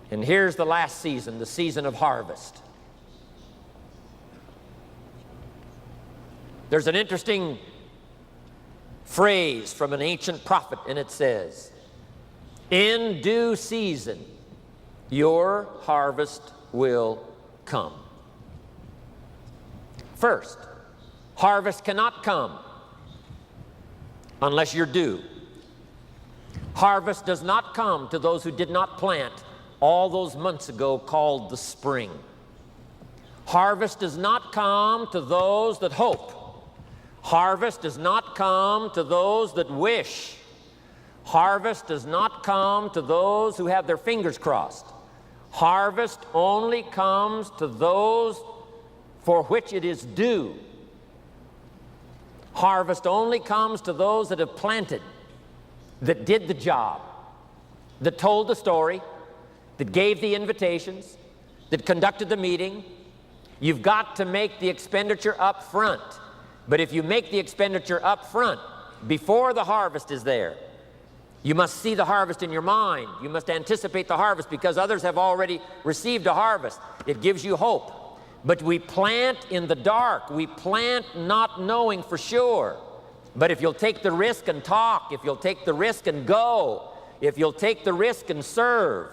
And here's the last season, the season of harvest. There's an interesting phrase from an ancient prophet, and it says, "In due season, your harvest will come." First, harvest cannot come unless you're due. Harvest does not come to those who did not plant all those months ago called the spring. Harvest does not come to those that hope. Harvest does not come to those that wish. Harvest does not come to those who have their fingers crossed. Harvest only comes to those for which it is due. Harvest only comes to those that have planted, that did the job, that told the story, that gave the invitations, that conducted the meeting. You've got to make the expenditure up front. But if you make the expenditure up front, before the harvest is there, you must see the harvest in your mind. You must anticipate the harvest because others have already received a harvest. It gives you hope. But we plant in the dark. We plant not knowing for sure. But if you'll take the risk and talk, if you'll take the risk and go, if you'll take the risk and serve,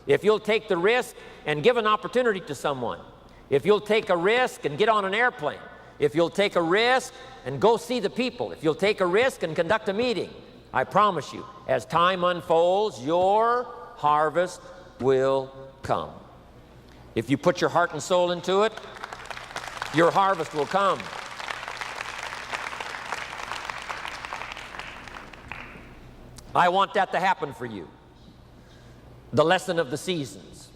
if you'll take the risk and give an opportunity to someone, if you'll take a risk and get on an airplane, if you'll take a risk and go see the people, if you'll take a risk and conduct a meeting, I promise you, as time unfolds, your harvest will come. If you put your heart and soul into it, your harvest will come. I want that to happen for you. The lesson of the seasons.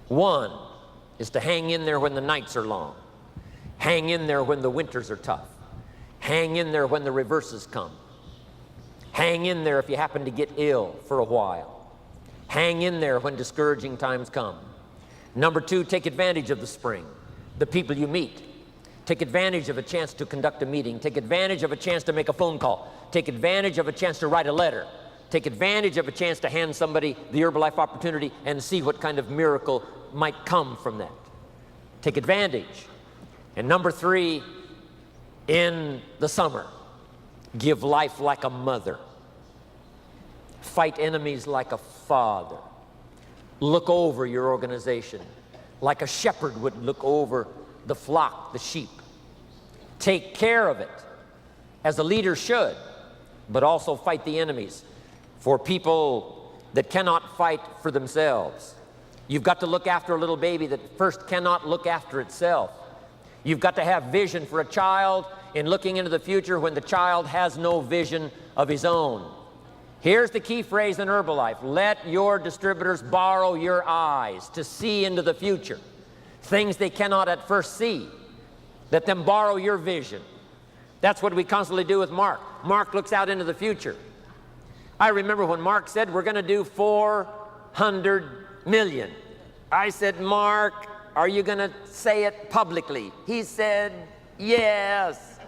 One is to hang in there when the nights are long. Hang in there when the winters are tough. Hang in there when the reverses come. Hang in there if you happen to get ill for a while. Hang in there when discouraging times come. Number two, take advantage of the spring, the people you meet. Take advantage of a chance to conduct a meeting. Take advantage of a chance to make a phone call. Take advantage of a chance to write a letter. Take advantage of a chance to hand somebody the Herbalife opportunity and see what kind of miracle might come from that. Take advantage. And number three, in the summer, give life like a mother. Fight enemies like a father. Look over your organization like a shepherd would look over the flock, the sheep. Take care of it as a leader should, but also fight the enemies for people that cannot fight for themselves. You've got to look after a little baby that first cannot look after itself. You've got to have vision for a child in looking into the future when the child has no vision of his own. Here's the key phrase in Herbalife: let your distributors borrow your eyes to see into the future. Things they cannot at first see. Let them borrow your vision. That's what we constantly do with Mark. Mark looks out into the future. I remember when Mark said, we're going to do 400 million. I said, Mark, are you going to say it publicly? He said, yes.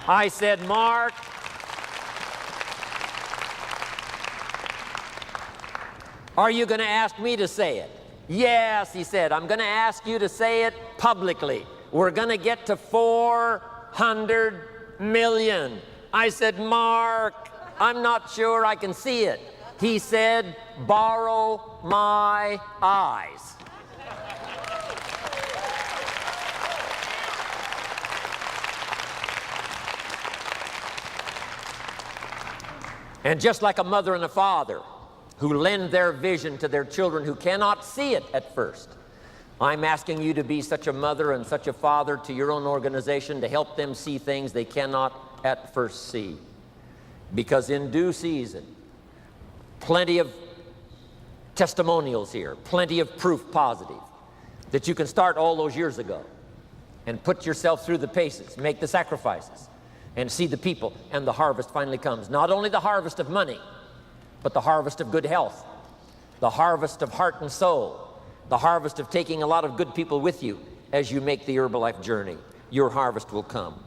I said, Mark, are you going to ask me to say it? Yes, he said, I'm going to ask you to say it publicly. We're going to get to 400 million. I said, Mark, I'm not sure I can see it. He said, borrow my eyes. And just like a mother and a father who lend their vision to their children who cannot see it at first, I'm asking you to be such a mother and such a father to your own organization to help them see things they cannot at first see. Because in due season, plenty of testimonials here, plenty of proof positive that you can start all those years ago and put yourself through the paces, make the sacrifices, and see the people, and the harvest finally comes. Not only the harvest of money, but the harvest of good health, the harvest of heart and soul, the harvest of taking a lot of good people with you as you make the Herbalife journey. Your harvest will come.